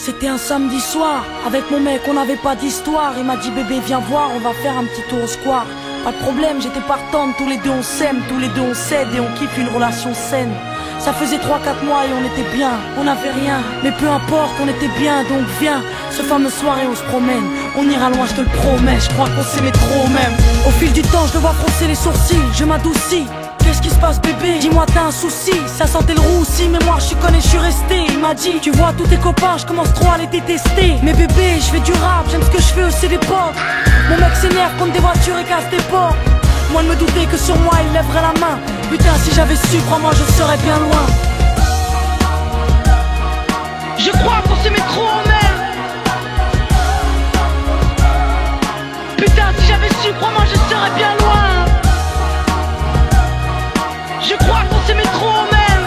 C'était un samedi soir, avec mon mec on n'avait pas d'histoire. Il m'a dit bébé viens voir, on va faire un petit tour au square. Pas de problème, j'étais partante, tous les deux on s'aime, tous les deux on cède et on kiffe une relation saine. Ça faisait 3-4 mois et on était bien, on n'avait rien, mais peu importe, on était bien, donc viens. Ce fameux soir et on se promène, on ira loin je te le promets, je crois qu'on s'aimait trop même. Au fil du temps je le vois froncer les sourcils, je m'adoucis. Qu'est-ce qui se passe bébé? Dis-moi t'as un souci. Ça sentait le roussi mais moi je suis connu, je suis resté. Il m'a dit tu vois tous tes copains je commence trop à les détester. Mais bébé je fais du rap, j'aime ce que je fais aussi des potes. Mon mec s'énerve contre des voitures et casse des portes. Moi de me douter que sur moi il lèverait la main. Putain si j'avais su, crois-moi je serais bien loin. Je crois qu'on s'aimait trop même. Putain si j'avais su, crois-moi je serais bien loin. Je crois qu'on s'aimait trop même.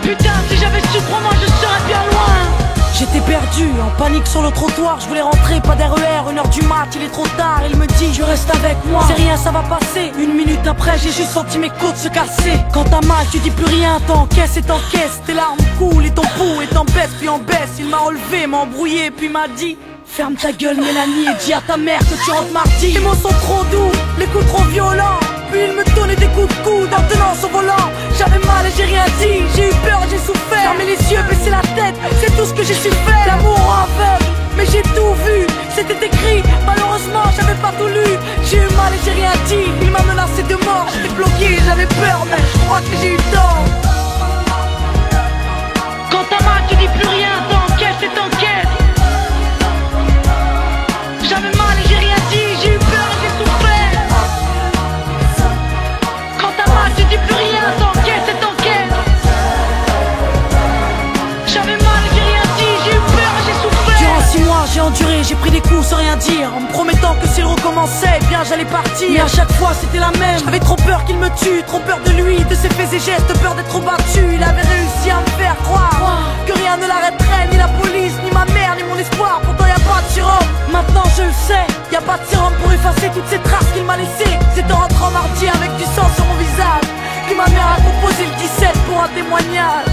Putain si j'avais su, crois-moi je serais bien loin. J'étais perdu, en panique sur le trottoir. Je voulais rentrer, pas d'RER, 1h du mat, il est trop tard. Il me dit, tu restes avec moi, c'est rien, ça va passer. Une minute après, j'ai juste senti mes côtes se casser. Quand t'as mal, tu dis plus rien, t'encaisses et t'encaisses. Tes larmes coulent et ton pouls est en baisse, puis en baisse. Il m'a relevé, m'a embrouillé, puis m'a dit ferme ta gueule Mélanie et dis à ta mère que tu rentres mardi. Les mots sont trop doux, les coups trop violents. Puis il me donnait des coups de coude en tenant son volant. J'avais mal et j'ai rien dit, j'ai eu peur, j'ai souffert. Fermer les yeux, baisser la tête, c'est tout ce que j'ai su faire. L'amour aveugle, mais j'ai tout vu. C'était écrit, malheureusement j'avais pas tout lu. J'ai eu mal et j'ai rien dit, il m'a menacé de mort. J'étais bloqué, j'avais peur mais je crois que j'ai eu tort. Quand t'as mal tu dis plus rien, t'encaisses et t'encaisses. J'avais mal et j'ai rien dit, j'ai eu peur et j'ai souffert. Quand t'as mal tu dis plus rien, t'encaisses et t'encaisses. J'avais mal et j'ai rien dit, j'ai eu peur et j'ai souffert. Durant 6 mois j'ai enduré, j'ai pris des coups sans rien dire, en me promettant que s'il recommençait, bien j'allais partir. Mais à chaque fois c'était la même, j'avais trop peur qu'il me tue, trop peur de lui, de ses faits et gestes, peur d'être trop battu. Il avait réussi à me faire croire que rien ne l'arrêterait, ni la police, ni ma mère, ni mon espoir. Pourtant y a pas de sérum, maintenant je le sais. Y a pas de sérum pour effacer toutes ces traces qu'il m'a laissées. C'est en rentrant mardi avec du sang sur mon visage que ma mère a composé le 17 pour un témoignage.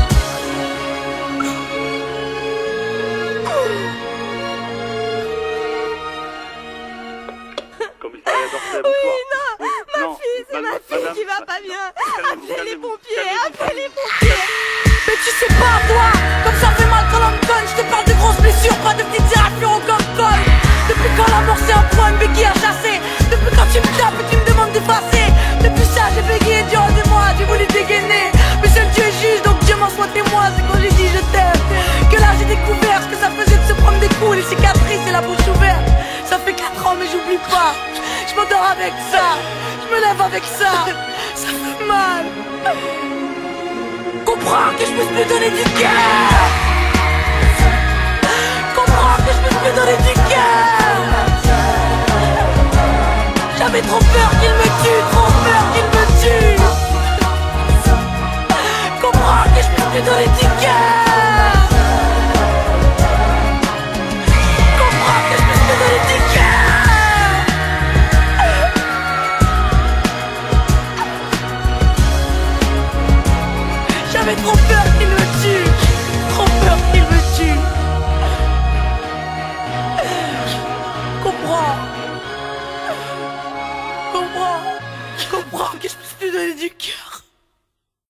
Oui, non, ma fille, c'est ma fille qui va pas bien. Appelez les pompiers, appelez les pompiers. Mais tu sais pas toi, comme ça fait mal quand l'on me donne. Je te parle de grosses blessures, pas de petites éraflures au comme-comme. Depuis quand la mort c'est un point, une béquille à chasser. Depuis quand tu me tapes et tu me demandes d'effacer. Depuis ça j'ai bégayé durant des mois, j'ai voulu dégainer. Mais seul Dieu est juge, donc Dieu m'en soit témoin. C'est quand j'ai dit je t'aime que là j'ai découvert ce que ça faisait de se prendre des coups, les cicatrices et la bouche ouverte. Ça fait 4 ans mais j'oublie pas. Je m'endors avec ça, je me lève avec ça. Ça fait mal. Comprends que je puisse plus donner du cœur. Comprends que je puisse plus donner du cœur. J'avais trop peur qu'il me tue, trop peur qu'il me tue. Comprends que je puisse plus donner du cœur. Comprends que je puisse plus donner du cœur. J'avais trop peur qu'il me tue, trop peur qu'il me tue. Comprends, comprends que je puisse plus donner du cœur.